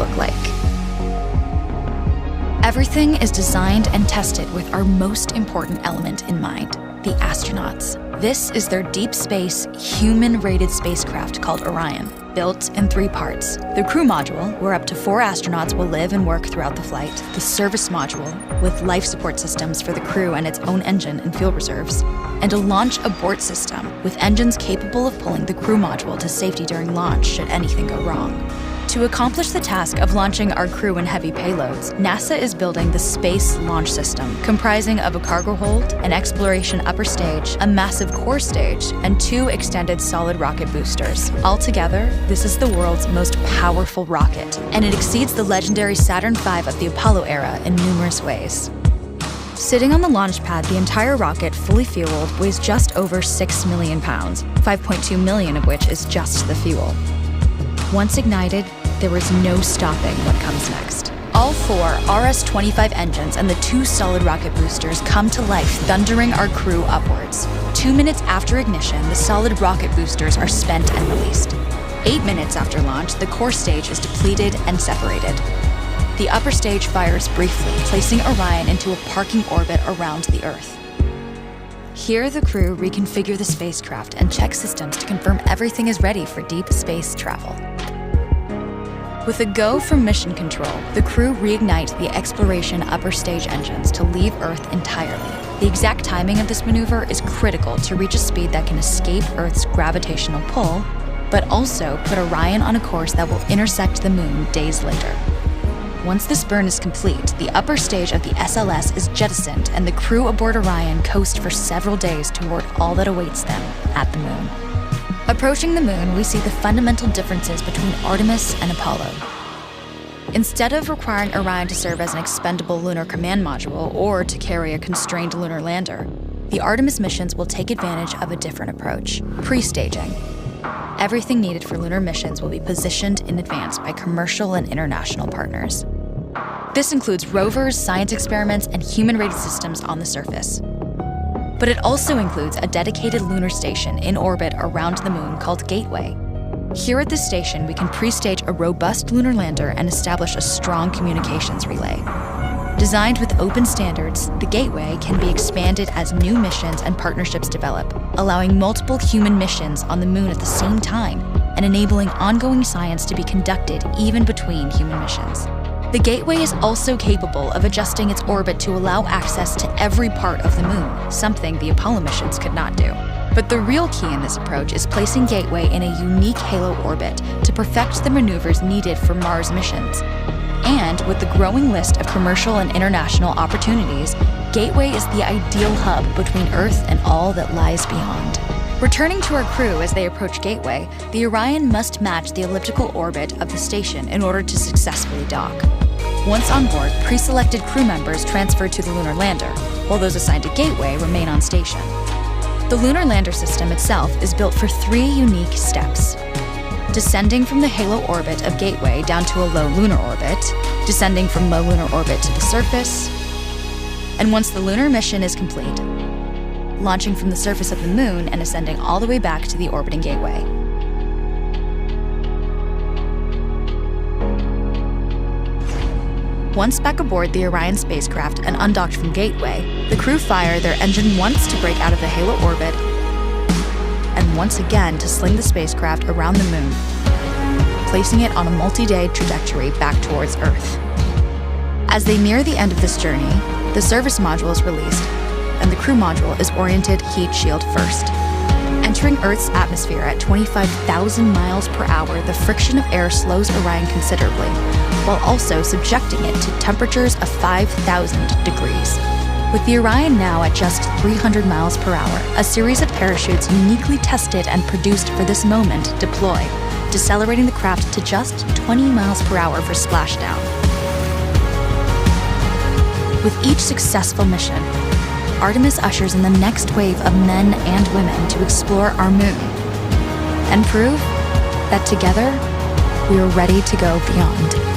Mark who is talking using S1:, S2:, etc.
S1: look like. Everything is designed and tested with our most important element in mind, the astronauts. This is their deep space, human-rated spacecraft called Orion, built in 3 parts. The crew module, where up to 4 astronauts will live and work throughout the flight. The service module, with life support systems for the crew and its own engine and fuel reserves. And a launch abort system, with engines capable of pulling the crew module to safety during launch should anything go wrong. To accomplish the task of launching our crew and heavy payloads, NASA is building the Space Launch System, comprising of a cargo hold, an exploration upper stage, a massive core stage, and 2 extended solid rocket boosters. Altogether, this is the world's most powerful rocket, and it exceeds the legendary Saturn V of the Apollo era in numerous ways. Sitting on the launch pad, the entire rocket, fully fueled, weighs just over 6 million pounds, 5.2 million of which is just the fuel. Once ignited, there is no stopping what comes next. All 4 RS-25 engines and the 2 solid rocket boosters come to life, thundering our crew upwards. 2 minutes after ignition, the solid rocket boosters are spent and released. 8 minutes after launch, the core stage is depleted and separated. The upper stage fires briefly, placing Orion into a parking orbit around the Earth. Here, the crew reconfigure the spacecraft and check systems to confirm everything is ready for deep space travel. With a go from mission control, the crew reignite the exploration upper stage engines to leave Earth entirely. The exact timing of this maneuver is critical to reach a speed that can escape Earth's gravitational pull, but also put Orion on a course that will intersect the Moon days later. Once this burn is complete, the upper stage of the SLS is jettisoned and the crew aboard Orion coast for several days toward all that awaits them at the Moon. Approaching the Moon, we see the fundamental differences between Artemis and Apollo. Instead of requiring Orion to serve as an expendable lunar command module or to carry a constrained lunar lander, the Artemis missions will take advantage of a different approach: pre-staging. Everything needed for lunar missions will be positioned in advance by commercial and international partners. This includes rovers, science experiments, and human-rated systems on the surface. But it also includes a dedicated lunar station in orbit around the Moon called Gateway. Here at this station, we can pre-stage a robust lunar lander and establish a strong communications relay. Designed with open standards, the Gateway can be expanded as new missions and partnerships develop, allowing multiple human missions on the Moon at the same time and enabling ongoing science to be conducted even between human missions. The Gateway is also capable of adjusting its orbit to allow access to every part of the Moon, something the Apollo missions could not do. But the real key in this approach is placing Gateway in a unique halo orbit to perfect the maneuvers needed for Mars missions. And with the growing list of commercial and international opportunities, Gateway is the ideal hub between Earth and all that lies beyond. Returning to our crew as they approach Gateway, the Orion must match the elliptical orbit of the station in order to successfully dock. Once on board, pre-selected crew members transfer to the lunar lander, while those assigned to Gateway remain on station. The lunar lander system itself is built for 3 unique steps: descending from the halo orbit of Gateway down to a low lunar orbit, descending from low lunar orbit to the surface, and once the lunar mission is complete, launching from the surface of the Moon and ascending all the way back to the orbiting Gateway. Once back aboard the Orion spacecraft and undocked from Gateway, the crew fire their engine once to break out of the halo orbit and once again to sling the spacecraft around the Moon, placing it on a multi-day trajectory back towards Earth. As they near the end of this journey, the service module is released, and the crew module is oriented heat shield first. Entering Earth's atmosphere at 25,000 miles per hour, the friction of air slows Orion considerably, while also subjecting it to temperatures of 5,000 degrees. With the Orion now at just 300 miles per hour, a series of parachutes uniquely tested and produced for this moment deploy, decelerating the craft to just 20 miles per hour for splashdown. With each successful mission, Artemis ushers in the next wave of men and women to explore our Moon and prove that together we are ready to go beyond.